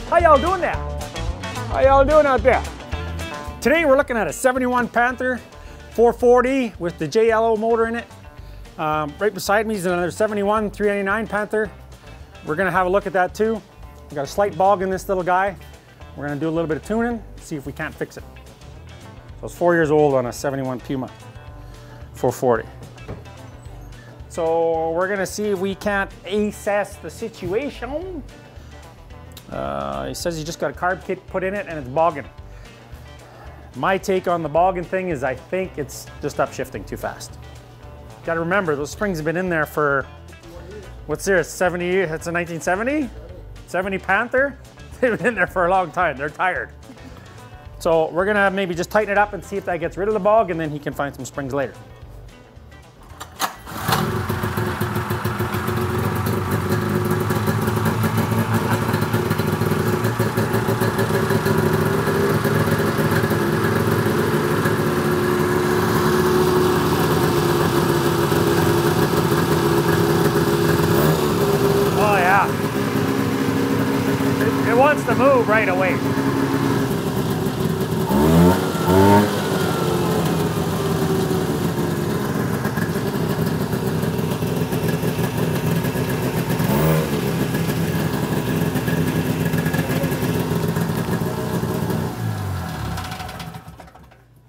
How y'all doing there? How y'all doing out there? Today we're looking at a 71 Panther 440 with the JLO motor in it. Right beside me is another 71 399 Panther. We're gonna have a look at that too. We got a slight bog in this little guy. We're gonna do a little bit of tuning, see if we can't fix it. So it's 4 years old on a 71 Puma 440. So we're gonna see if we can't assess the situation. He says he just got a carb kit put in it and it's bogging. My take on the bogging thing is I think it's just upshifting too fast. Gotta remember, those springs have been in there for, what's this, 70 years? It's a 1970? 70 Panther? They've been in there for a long time, they're tired. So we're gonna maybe just tighten it up and see if that gets rid of the bog, and then he can find some springs later. It wants to move right away.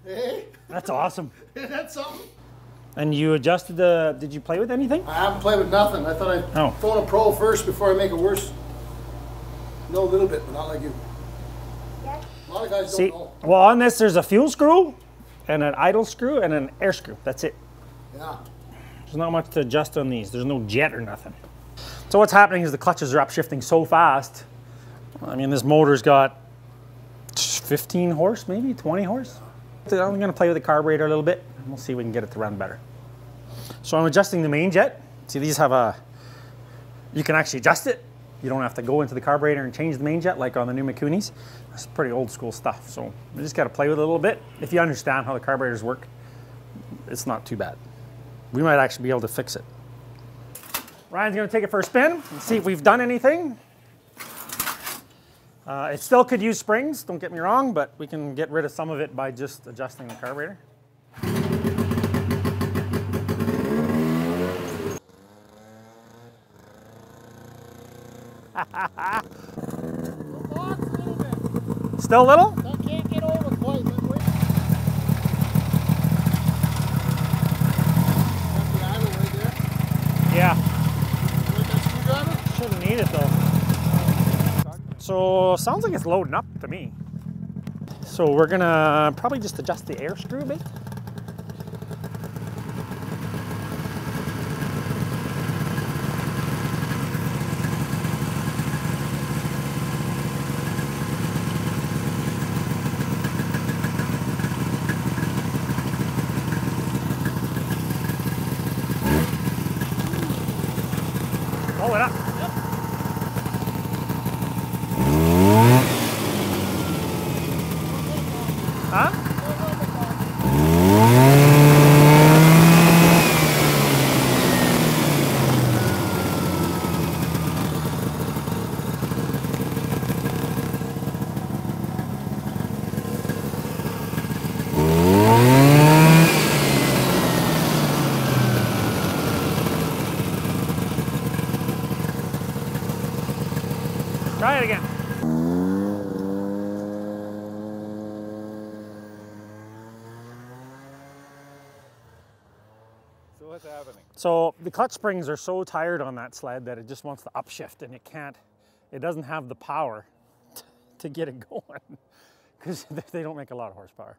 Hey. That's awesome. That's something. And you adjusted the, did you play with anything? I haven't played with nothing. I thought I'd phone a pro first before I make it worse. Know a little bit, but not like you. A lot of guys don't know. Well, on this there's a fuel screw and an idle screw and an air screw. That's it. Yeah. There's not much to adjust on these. There's no jet or nothing. So what's happening is the clutches are upshifting so fast. I mean, this motor's got 15 horse, maybe 20 horse. I'm gonna play with the carburetor a little bit and we'll see if we can get it to run better. So I'm adjusting the main jet. See, these have a, you can actually adjust it. You don't have to go into the carburetor and change the main jet like on the new Mikunis. That's pretty old school stuff. So we just got to play with it a little bit. If you understand how the carburetors work, it's not too bad. We might actually be able to fix it. Ryan's going to take it for a spin and see if we've done anything. It still could use springs, don't get me wrong, but we can get rid of some of it by just adjusting the carburetor. Still little? I can't get over quite. Yeah. Like that screwdriver? Shouldn't need it though. So sounds like it's loading up to me. So we're gonna probably just adjust the air screw a bit. Roll it up. Yep. Huh? Try it again. So what's happening? So the clutch springs are so tired on that sled that it just wants to upshift and it doesn't have the power to get it going because they don't make a lot of horsepower.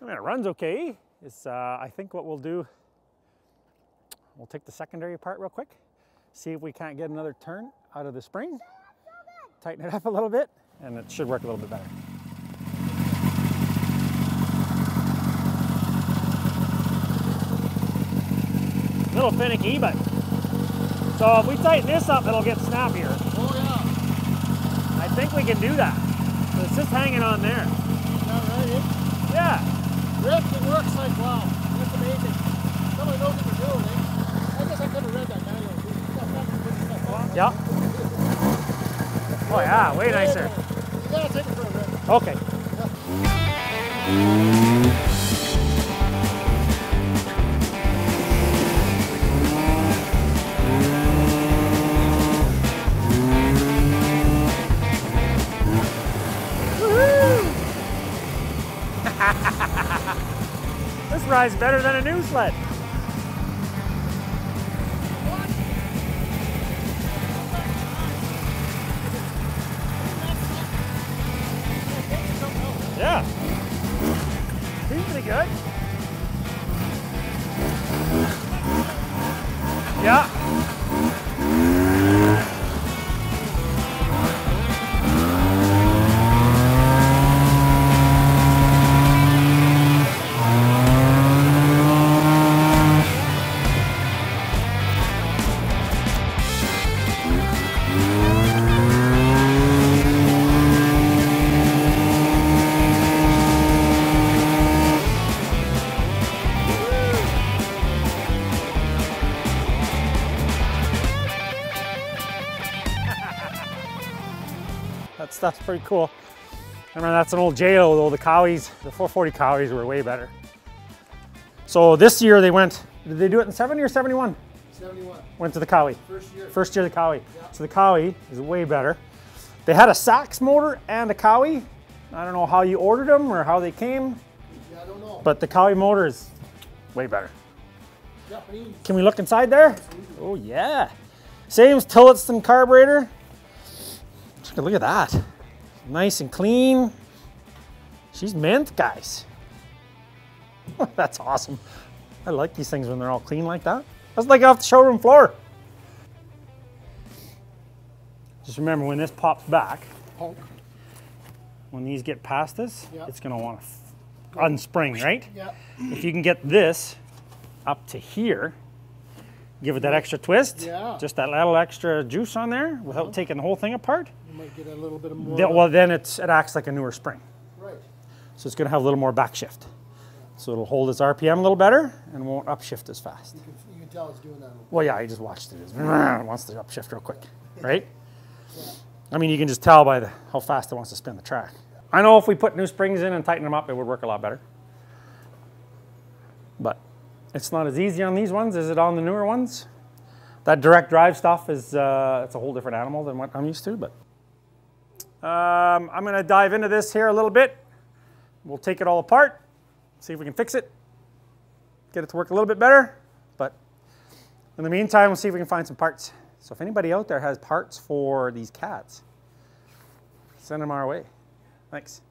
I mean, it runs okay. It's, I think what we'll do, we'll take the secondary apart real quick, see if we can't get another turn out of the spring, tighten it up a little bit, and it should work a little bit better. A little finicky, but so if we tighten this up, it'll get snappier. Oh yeah. I think we can do that. So it's just hanging on there. Is that right? Yeah. Ripped and works like wow. That's amazing. Somebody knows what they're doing, eh? I guess I could have read that manual. Yeah. Oh yeah, way nicer. You gotta take it for a rip. Okay. This ride's better than a new sled. Yeah. Seems pretty good. Yeah. That stuff's pretty cool. I remember that's an old JO though. The Cowies, the 440 Cowies were way better. So this year they went, did they do it in 70 or 71? 71. Went to the Cowie. First year. First year of the Cowie. Yeah. So the Cowie is way better. They had a Sachs motor and a Cowie. I don't know how you ordered them or how they came. Yeah, I don't know. But the Cowie motor is way better. Japanese. Can we look inside there? Oh yeah. Same as Tillotson carburetor. Look at that. Nice and clean. She's mint, guys. That's awesome. I like these things when they're all clean like that. That's like off the showroom floor. Just remember when this pops back, Honk. when these get past this, Yeah. it's going to want to unspring, right? Yeah. If you can get this up to here, give it that extra twist, Yeah. just that little extra juice on there without taking the whole thing apart. You might get a little bit more. Well, then it acts like a newer spring. Right. So it's going to have a little more back shift. So it'll hold its RPM a little better and won't upshift as fast. You can tell it's doing that. Well, yeah, I just watched it. It wants to upshift real quick, right? I mean, you can just tell by how fast it wants to spin the track. I know if we put new springs in and tighten them up, it would work a lot better. But it's not as easy on these ones as it on the newer ones. That direct drive stuff is it's a whole different animal than what I'm used to. But I'm going to dive into this here a little bit. We'll take it all apart, see if we can fix it, get it to work a little bit better. But in the meantime, we'll see if we can find some parts. So if anybody out there has parts for these cats, send them our way. Thanks.